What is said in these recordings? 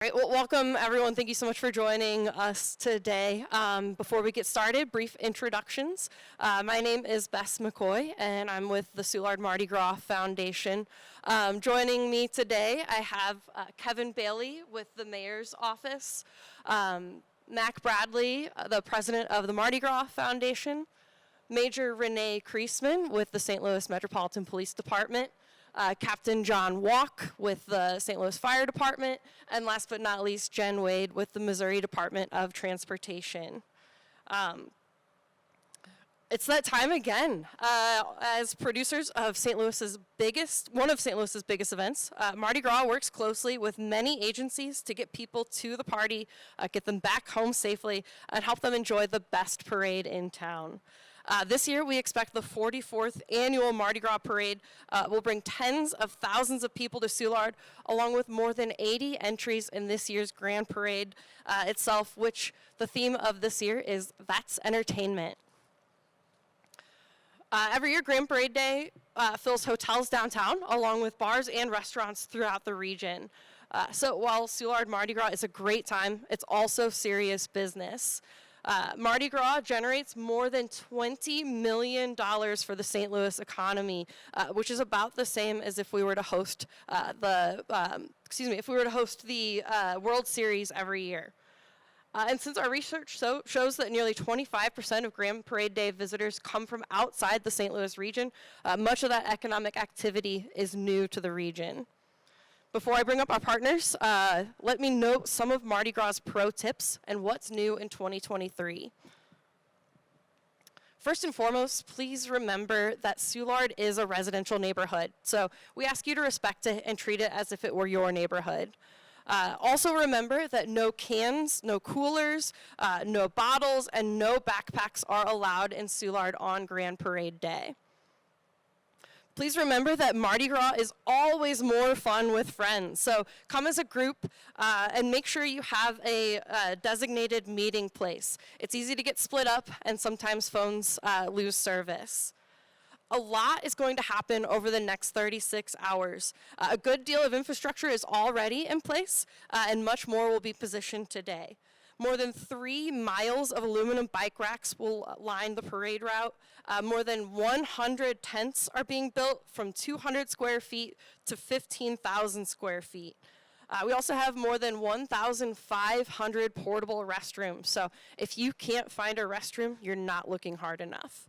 All right, well, welcome everyone. Thank you so much for joining us today. Before we get started, brief introductions. My name is Bess McCoy, and I'm with the Soulard Mardi Gras Foundation. Joining me today, I have Kevin Bailey with the Mayor's Office, Mac Bradley, the President of the Mardi Gras Foundation, Major Renee Kriesmann with the St. Louis Metropolitan Police Department, Captain John Walk with the St. Louis Fire Department, and last but not least, Jen Wade with the Missouri Department of Transportation. It's that time again. As producers of one of St. Louis's biggest events, Mardi Gras works closely with many agencies to get people to the party, get them back home safely, and help them enjoy the best parade in town. This year, we expect the 44th annual Mardi Gras Parade will bring tens of thousands of people to Soulard, along with more than 80 entries in this year's Grand Parade itself, which the theme of this year is That's Entertainment. Every year, Grand Parade Day fills hotels downtown, along with bars and restaurants throughout the region. So while Soulard Mardi Gras is a great time, it's also serious business. Mardi Gras generates more than $20 million for the St. Louis economy, which is about the same as if we were to host the World Series every year. And since our research shows that nearly 25% of Grand Parade Day visitors come from outside the St. Louis region, much of that economic activity is new to the region. Before I bring up our partners, let me note some of Mardi Gras pro tips and what's new in 2023. First and foremost, please remember that Soulard is a residential neighborhood, so we ask you to respect it and treat it as if it were your neighborhood. Also remember that no cans, no coolers, no bottles, and no backpacks are allowed in Soulard on Grand Parade Day. Please remember that Mardi Gras is always more fun with friends. So come as a group and make sure you have a designated meeting place. It's easy to get split up and sometimes phones lose service. A lot is going to happen over the next 36 hours. A good deal of infrastructure is already in place and much more will be positioned today. More than 3 miles of aluminum bike racks will line the parade route. More than 100 tents are being built from 200 square feet to 15,000 square feet. We also have more than 1,500 portable restrooms. So if you can't find a restroom, you're not looking hard enough.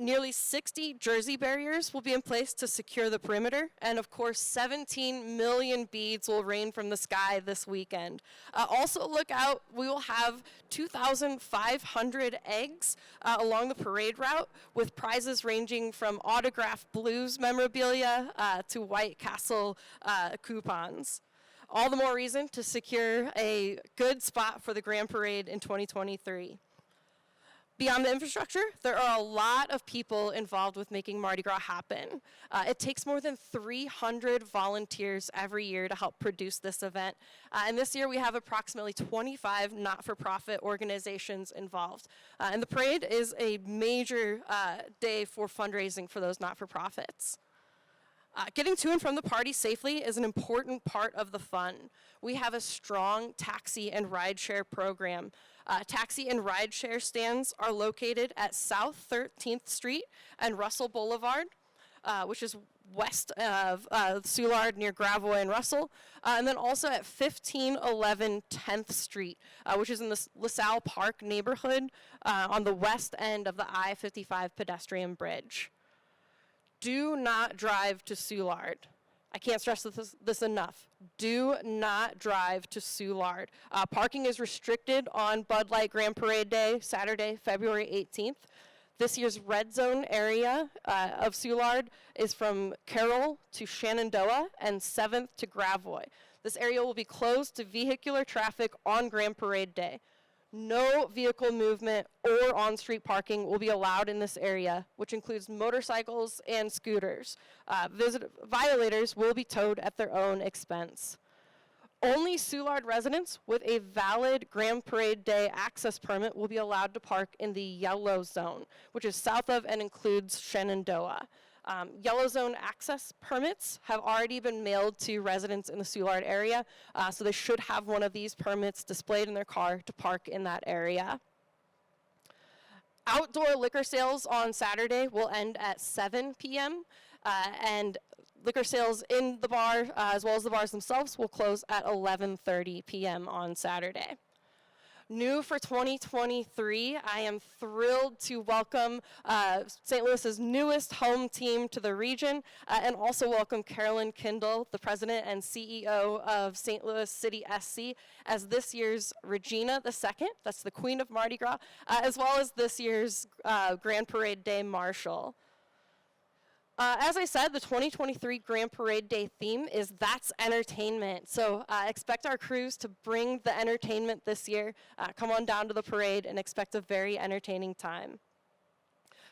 Nearly 60 jersey barriers will be in place to secure the perimeter, and of course 17 million beads will rain from the sky this weekend. Also look out, we will have 2,500 eggs along the parade route with prizes ranging from autographed Blues memorabilia to White Castle coupons. All the more reason to secure a good spot for the Grand Parade in 2023. Beyond the infrastructure, there are a lot of people involved with making Mardi Gras happen. It takes more than 300 volunteers every year to help produce this event. And this year we have approximately 25 not-for-profit organizations involved. And the parade is a major day for fundraising for those not-for-profits. Getting to and from the party safely is an important part of the fun. We have a strong taxi and rideshare program. Taxi and rideshare stands are located at South 13th Street and Russell Boulevard, which is west of Soulard near Gravois and Russell, and then also at 1511 10th Street, which is in the LaSalle Park neighborhood on the west end of the I-55 pedestrian bridge. Do not drive to Soulard. I can't stress this enough. Do not drive to Soulard. Parking is restricted on Bud Light Grand Parade Day, Saturday, February 18th. This year's red zone area of Soulard is from Carroll to Shenandoah and 7th to Gravois. This area will be closed to vehicular traffic on Grand Parade Day. No vehicle movement or on-street parking will be allowed in this area, which includes motorcycles and scooters. Violators will be towed at their own expense. Only Soulard residents with a valid Grand Parade Day access permit will be allowed to park in the yellow zone, which is south of and includes Shenandoah. Yellow zone access permits have already been mailed to residents in the Soulard area, so they should have one of these permits displayed in their car to park in that area. Outdoor liquor sales on Saturday will end at 7 p.m. And liquor sales in the bar, as well as the bars themselves, will close at 11:30 p.m. on Saturday. New for 2023, I am thrilled to welcome St. Louis's newest home team to the region, and also welcome Carolyn Kindle, the president and CEO of St. Louis City SC, as this year's Regina II, that's the Queen of Mardi Gras, as well as this year's Grand Parade Day Marshal. As I said, the 2023 Grand Parade Day theme is That's Entertainment. So expect our crews to bring the entertainment this year. Come on down to the parade and expect a very entertaining time.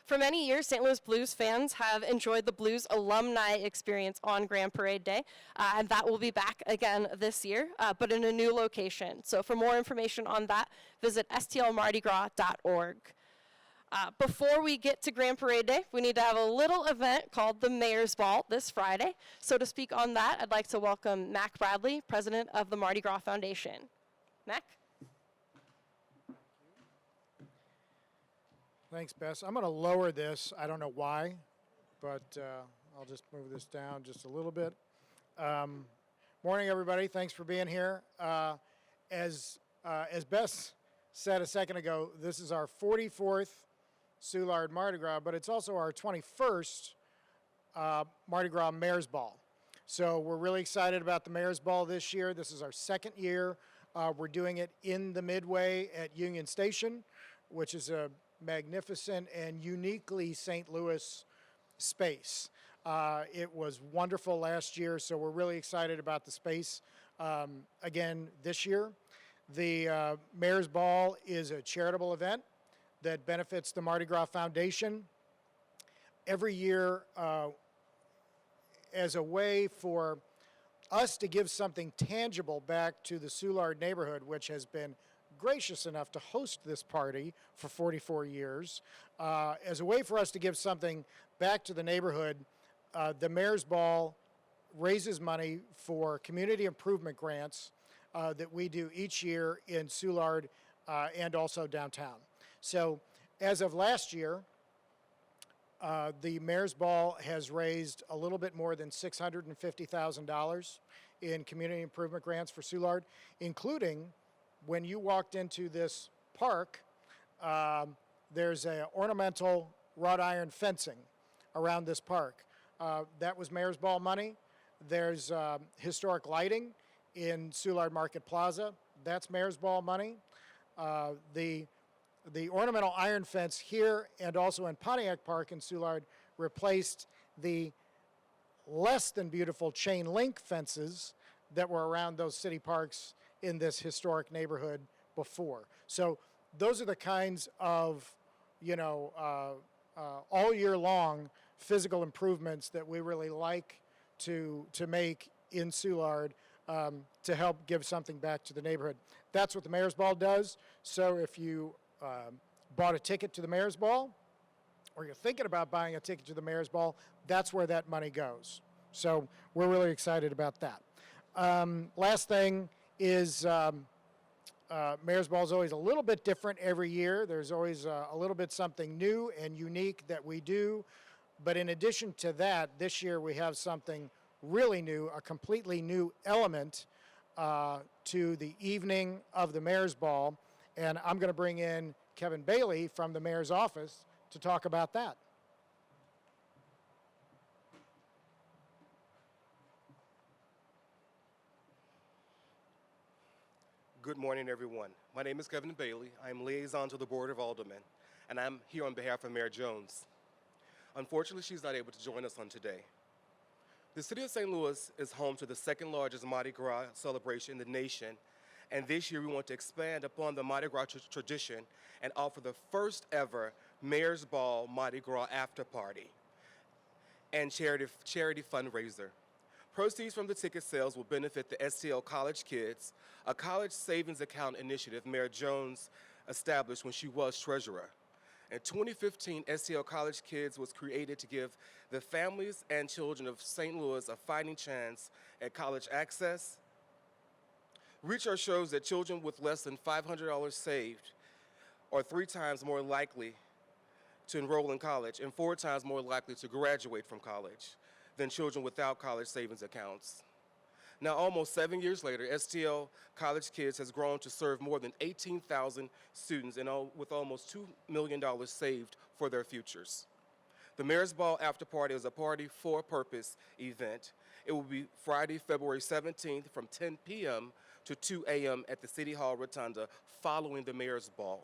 For many years, St. Louis Blues fans have enjoyed the Blues alumni experience on Grand Parade Day, and that will be back again this year, but in a new location. So for more information on that, visit stlmardigras.org. Before we get to Grand Parade Day, we need to have a little event called the Mayor's Ball this Friday. So to speak on that, I'd like to welcome Mac Bradley, president of the Mardi Gras Foundation. Mac? Thanks, Bess. I'm going to lower this. I don't know why, but I'll just move this down just a little bit. Morning, everybody. Thanks for being here. As Bess said a second ago, this is our 44th Soulard Mardi Gras, but it's also our 21st Mardi Gras Mayor's Ball. So we're really excited about the Mayor's Ball this year. This is our second year. We're doing it in the Midway at Union Station, which is a magnificent and uniquely St. Louis space. It was wonderful last year, so we're really excited about the space again this year. The Mayor's Ball is a charitable event that benefits the Mardi Gras Foundation. Every year, as a way for us to give something tangible back to the Soulard neighborhood, which has been gracious enough to host this party for 44 years, as a way for us to give something back to the neighborhood, the Mayor's Ball raises money for community improvement grants that we do each year in Soulard and also downtown. So as of last year, the Mayor's Ball has raised a little bit more than $650,000 in community improvement grants for Soulard, including when you walked into this park, there's an ornamental wrought iron fencing around this park. That was Mayor's Ball money. There's historic lighting in Soulard Market Plaza. That's Mayor's Ball money. The ornamental iron fence here and also in Pontiac Park in Soulard replaced the less than beautiful chain link fences that were around those city parks in this historic neighborhood before. So those are the kinds of, all year long physical improvements that we really like to make in Soulard to help give something back to the neighborhood. That's what the Mayor's Ball does. So if you bought a ticket to the Mayor's Ball, or you're thinking about buying a ticket to the Mayor's Ball, that's where that money goes. So we're really excited about that. Last thing is Mayor's Ball is always a little bit different every year. There's always a little bit something new and unique that we do. But in addition to that, this year we have something really new, a completely new element to the evening of the Mayor's Ball. And I'm going to bring in Kevin Bailey from the Mayor's office to talk about that. Good morning, everyone. My name is Kevin Bailey. I'm liaison to the Board of Aldermen, and I'm here on behalf of Mayor Jones. Unfortunately, she's not able to join us on today. The city of St. Louis is home to the second largest Mardi Gras celebration in the nation, and this year we want to expand upon the Mardi Gras tradition and offer the first ever Mayor's Ball Mardi Gras after party and charity fundraiser. Proceeds from the ticket sales will benefit the STL College Kids, a college savings account initiative Mayor Jones established when she was treasurer. In 2015, STL College Kids was created to give the families and children of St. Louis a fighting chance at college access. Research shows that children with less than $500 saved are 3 times more likely to enroll in college and 4 times more likely to graduate from college than children without college savings accounts. Now, almost 7 years later, STL College Kids has grown to serve more than 18,000 students and with almost $2 million saved for their futures. The Mayor's Ball After Party is a party for a purpose event. It will be Friday, February 17th from 10 p.m. to 2 a.m. at the City Hall Rotunda following the Mayor's Ball.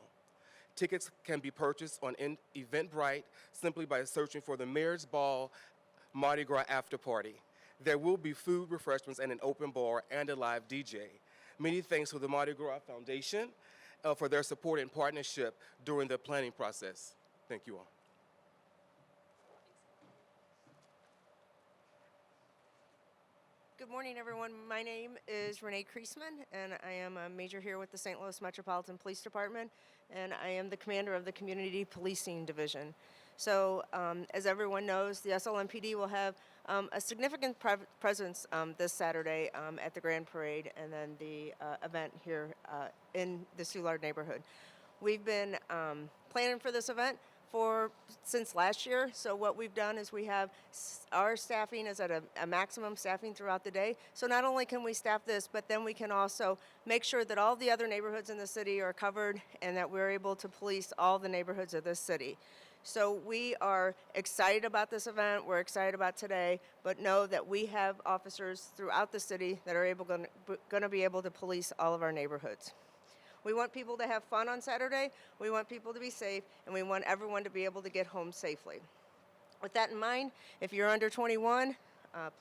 Tickets can be purchased on Eventbrite simply by searching for the Mayor's Ball Mardi Gras After Party. There will be food, refreshments, and an open bar and a live DJ. Many thanks to the Mardi Gras Foundation for their support and partnership during the planning process. Thank you all. Good morning, everyone. My name is Renee Kriesmann, and I am a major here with the St. Louis Metropolitan Police Department, and I am the commander of the Community Policing Division. So, as everyone knows, the SLMPD will have a significant presence this Saturday at the Grand Parade and then the event here in the Soulard neighborhood. We've been planning for this event since last year. So what we've done is we have our staffing is at a maximum staffing throughout the day. So not only can we staff this, but then we can also make sure that all the other neighborhoods in the city are covered and that we're able to police all the neighborhoods of this city. So we are excited about this event. We're excited about today, but know that we have officers throughout the city that are going to be able to police all of our neighborhoods. We want people to have fun on Saturday, we want people to be safe, and we want everyone to be able to get home safely. With that in mind, if you're under 21,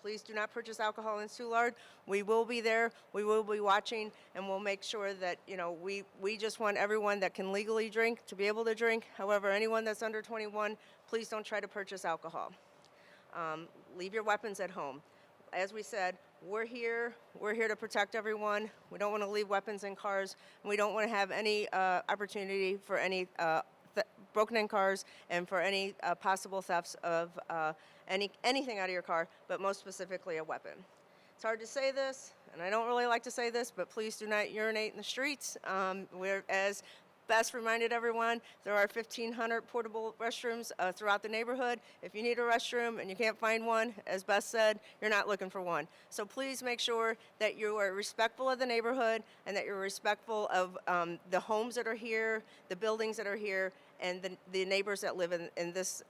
please do not purchase alcohol in Soulard. We will be there, we will be watching, and we'll make sure that, we just want everyone that can legally drink to be able to drink. However, anyone that's under 21, please don't try to purchase alcohol. Leave your weapons at home. As we said, we're here to protect everyone. We don't want to leave weapons in cars. And we don't want to have any opportunity for any broken-in cars and for any possible thefts of anything out of your car, but most specifically a weapon. It's hard to say this, and I don't really like to say this, but please do not urinate in the streets. As Bess reminded everyone, there are 1,500 portable restrooms throughout the neighborhood. If you need a restroom and you can't find one, as Bess said, you're not looking for one. So please make sure that you are respectful of the neighborhood and that you're respectful of the homes that are here, the buildings that are here, and the neighbors that live in this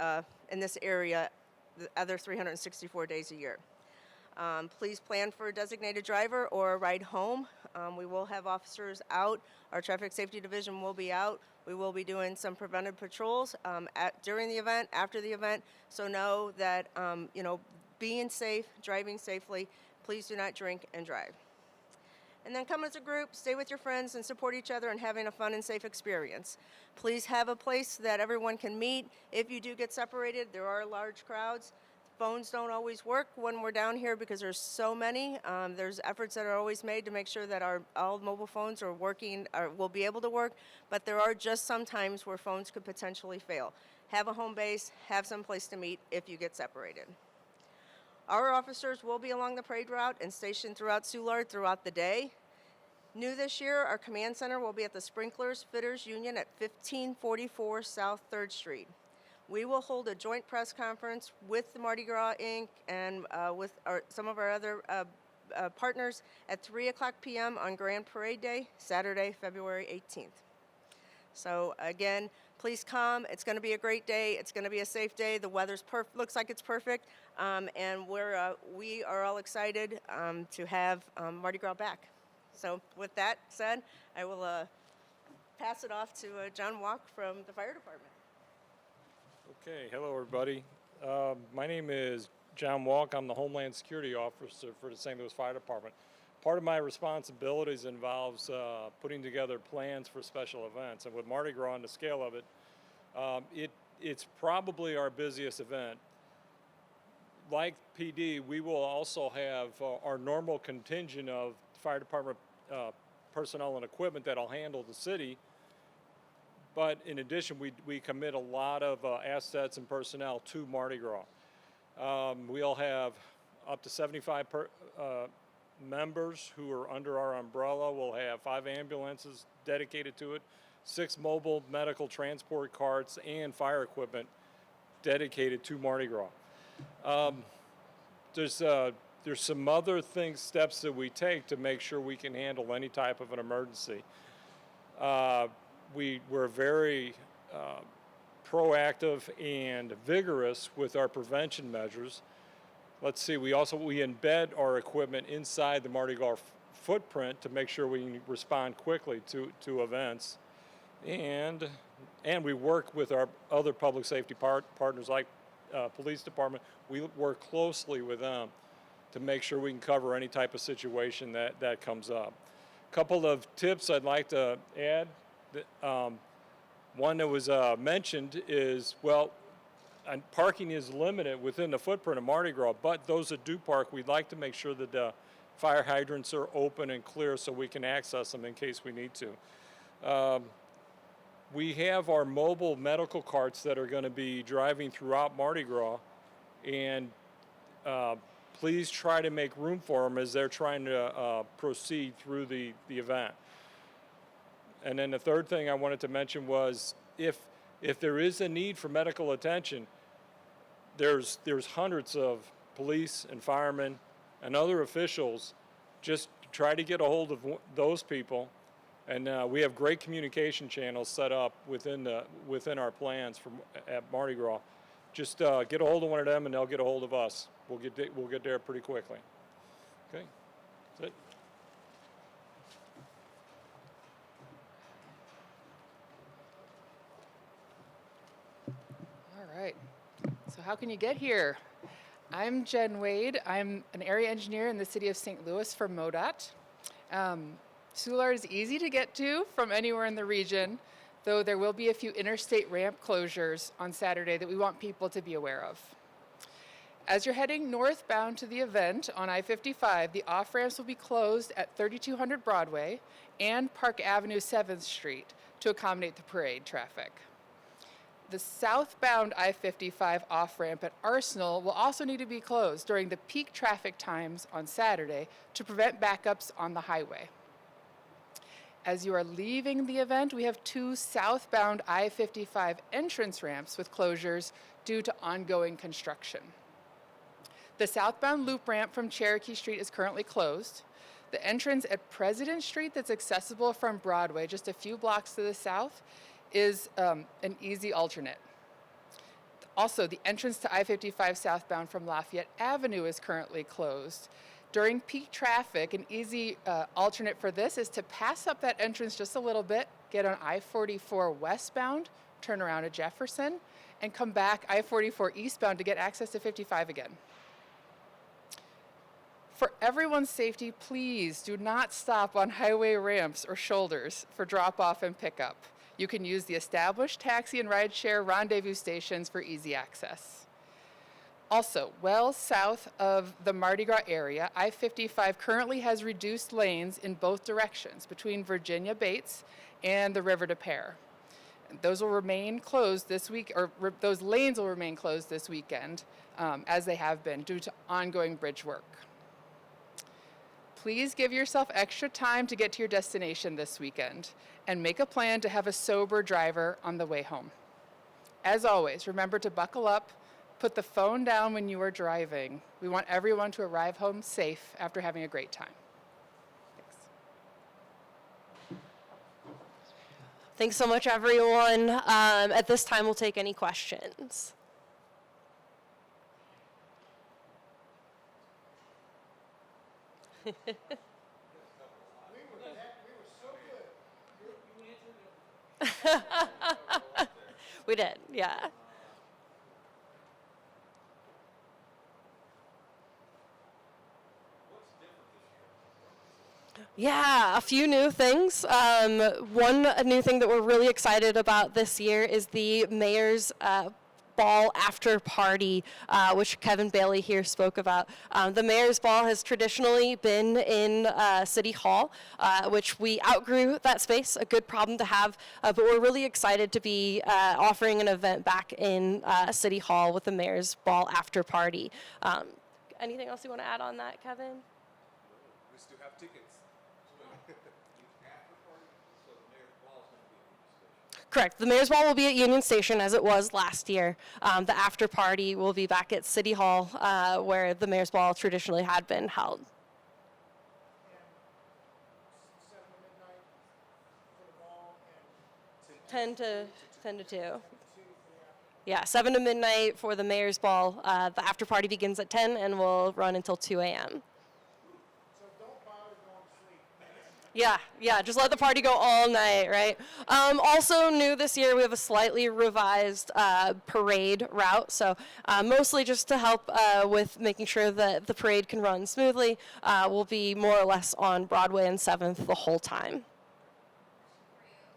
area the other 364 days a year. Please plan for a designated driver or a ride home. We will have officers out. Our traffic safety division will be out. We will be doing some preventive patrols during the event, after the event. So know that, being safe, driving safely, please do not drink and drive. And then come as a group, stay with your friends, and support each other in having a fun and safe experience. Please have a place that everyone can meet. If you do get separated, there are large crowds. Phones don't always work when we're down here because there's so many. There's efforts that are always made to make sure that all mobile phones are working, or will be able to work, but there are just some times where phones could potentially fail. Have a home base, have some place to meet if you get separated. Our officers will be along the parade route and stationed throughout Soulard throughout the day. New this year, our command center will be at the Sprinklers Fitters Union at 1544 South 3rd Street. We will hold a joint press conference with the Mardi Gras Inc. and with some of our other partners at 3:00 p.m. on Grand Parade Day, Saturday, February 18th. So again, please come. It's going to be a great day. It's going to be a safe day. The weather's looks like it's perfect, and we are all excited to have Mardi Gras back. So with that said, I will pass it off to John Walk from the fire department. Okay, hello everybody. My name is John Walk. I'm the Homeland Security Officer for the St. Louis Fire Department. Part of my responsibilities involves putting together plans for special events, and with Mardi Gras on the scale of it, it's probably our busiest event. Like PD, we will also have our normal contingent of fire department personnel and equipment that'll handle the city. But in addition, we commit a lot of assets and personnel to Mardi Gras. We'll have up to 75 members who are under our umbrella. We'll have 5 ambulances dedicated to it, 6 mobile medical transport carts, and fire equipment dedicated to Mardi Gras. There's some other steps that we take to make sure we can handle any type of an emergency. We're very proactive and vigorous with our prevention measures. Let's see, we embed our equipment inside the Mardi Gras footprint to make sure we can respond quickly to events. And we work with our other public safety partners like police department. We work closely with them to make sure we can cover any type of situation that comes up. A couple of tips I'd like to add. One that was mentioned is, parking is limited within the footprint of Mardi Gras, but those that do park, we'd like to make sure that the fire hydrants are open and clear so we can access them in case we need to. We have our mobile medical carts that are going to be driving throughout Mardi Gras, and please try to make room for them as they're trying to proceed through the event. And then the third thing I wanted to mention was if there is a need for medical attention, there's hundreds of police and firemen and other officials. Just try to get a hold of those people, and we have great communication channels set up within our plans at Mardi Gras. Just get a hold of one of them, and they'll get a hold of us. We'll get there pretty quickly. Okay, that's it. All right, so how can you get here? I'm Jen Wade. I'm an area engineer in the city of St. Louis for MoDOT. Soulard is easy to get to from anywhere in the region, though there will be a few interstate ramp closures on Saturday that we want people to be aware of. As you're heading northbound to the event on I-55, the off-ramps will be closed at 3200 Broadway and Park Avenue 7th Street to accommodate the parade traffic. The southbound I-55 off-ramp at Arsenal will also need to be closed during the peak traffic times on Saturday to prevent backups on the highway. As you are leaving the event, we have 2 southbound I-55 entrance ramps with closures due to ongoing construction. The southbound loop ramp from Cherokee Street is currently closed. The entrance at President Street that's accessible from Broadway, just a few blocks to the south, is an easy alternate. Also, the entrance to I-55 southbound from Lafayette Avenue is currently closed. During peak traffic, an easy alternate for this is to pass up that entrance just a little bit, get on I-44 westbound, turn around at Jefferson, and come back I-44 eastbound to get access to 55 again. For everyone's safety, please do not stop on highway ramps or shoulders for drop-off and pickup. You can use the established taxi and rideshare rendezvous stations for easy access. Also, well south of the Mardi Gras area, I-55 currently has reduced lanes in both directions between Virginia Bates and the River de Pere. Those will remain closed this week, or those lanes will remain closed this weekend, as they have been due to ongoing bridge work. Please give yourself extra time to get to your destination this weekend and make a plan to have a sober driver on the way home. As always, remember to buckle up, put the phone down when you are driving. We want everyone to arrive home safe after having a great time. Thanks. Thanks so much, everyone. At this time, we'll take any questions. We did, yeah. Yeah, a few new things. One new thing that we're really excited about this year is the mayor's ball after party, which Kevin Bailey here spoke about. The mayor's ball has traditionally been in City Hall, which we outgrew that space, a good problem to have, but we're really excited to be offering an event back in City Hall with the mayor's ball after party. Anything else you want to add on that, Kevin? We still have tickets. Correct. The mayor's ball will be at Union Station as it was last year. The after party will be back at City Hall, where the mayor's ball traditionally had been held. 10 to 2. Yeah, 7 to midnight for the mayor's ball. The after party begins at 10 and will run until 2 a.m. Yeah, just let the party go all night, right? Also new this year, we have a slightly revised parade route. So mostly just to help with making sure that the parade can run smoothly. We'll be more or less on Broadway and 7th the whole time.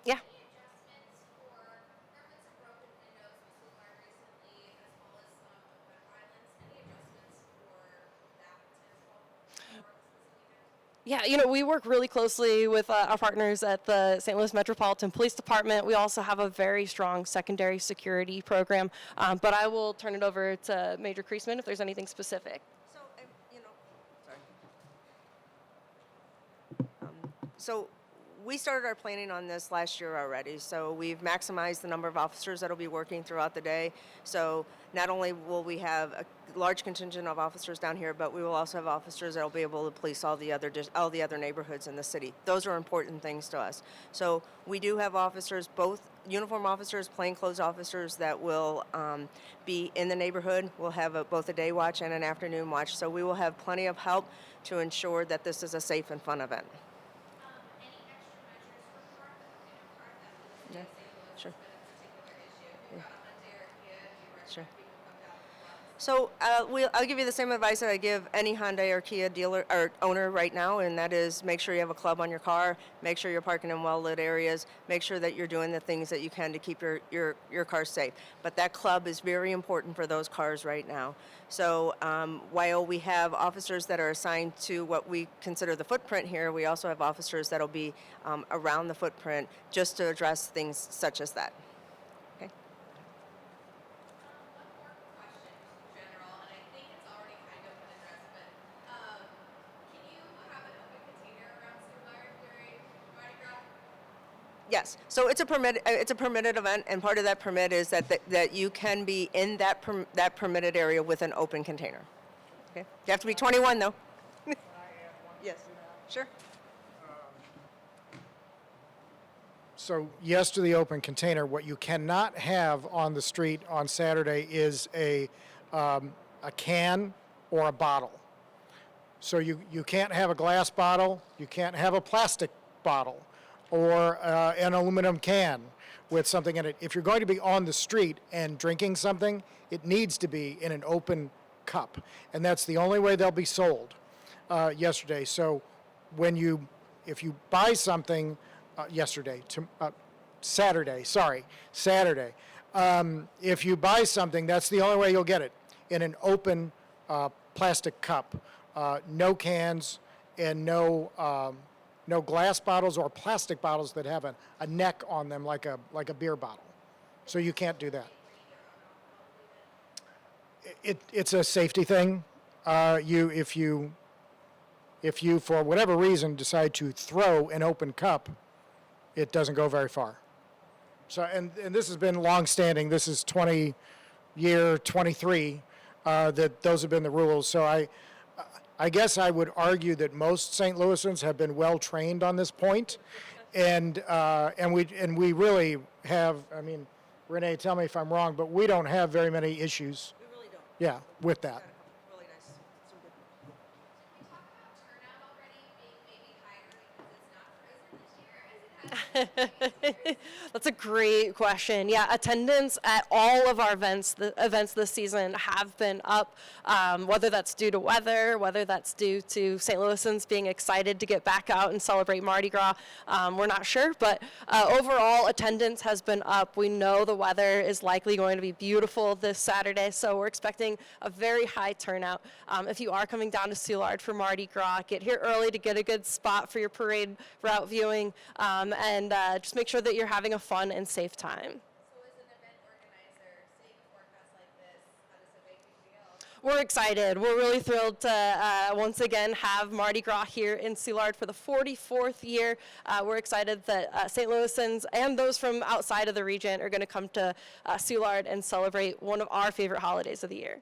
Yeah. Yeah, we work really closely with our partners at the St. Louis Metropolitan Police Department. We also have a very strong secondary security program, but I will turn it over to Major Kriesmann if there's anything specific. So we started our planning on this last year already. So we've maximized the number of officers that will be working throughout the day. So not only will we have a large contingent of officers down here, but we will also have officers that will be able to police all the other neighborhoods in the city. Those are important things to us. So we do have officers, both uniform officers, plainclothes officers that will be in the neighborhood. We'll have both a day watch and an afternoon watch. So we will have plenty of help to ensure that this is a safe and fun event. Yeah, sure. Yeah. Sure. So I'll give you the same advice that I give any Hyundai or Kia dealer or owner right now, and that is make sure you have a club on your car, make sure you're parking in well-lit areas, make sure that you're doing the things that you can to keep your car safe. But that club is very important for those cars right now. So while we have officers that are assigned to what we consider the footprint here, we also have officers that will be around the footprint just to address things such as that. Okay. Yes, so it's a permitted event, and part of that permit is that you can be in that permitted area with an open container. Okay, you have to be 21 though. Yes, sure. So yes to the open container. What you cannot have on the street on Saturday is a can or a bottle. So you can't have a glass bottle, you can't have a plastic bottle, or an aluminum can with something in it. If you're going to be on the street and drinking something, it needs to be in an open cup. And that's the only way they'll be sold yesterday. So if you buy something Saturday, if you buy something, that's the only way you'll get it, in an open plastic cup. No cans and no glass bottles or plastic bottles that have a neck on them like a beer bottle. So you can't do that. It's a safety thing. If you for whatever reason decide to throw an open cup, it doesn't go very far. So and this has been long-standing. This is 23 that those have been the rules. So I guess I would argue that most St. Louisans have been well trained on this point, and we really have. I mean, Renee, tell me if I'm wrong, but we don't have very many issues. We really don't. Yeah, with that. Really nice. Some good. Can we talk about turnout already being maybe higher because it's not frozen this year as it That's a great question. Yeah, attendance at all of our events this season have been up, whether that's due to weather, whether that's due to St. Louisans being excited to get back out and celebrate Mardi Gras. We're not sure, but overall attendance has been up. We know the weather is likely going to be beautiful this Saturday, so we're expecting a very high turnout. If you are coming down to Soulard for Mardi Gras, get here early to get a good spot for your parade route viewing, and just make sure that you're having a fun and safe time. So as an event organizer, seeing a forecast like this, how does it make you feel? We're excited. We're really thrilled to once again have Mardi Gras here in Soulard for the 44th year. We're excited that St. Louisans and those from outside of the region are going to come to Soulard and celebrate one of our favorite holidays of the year.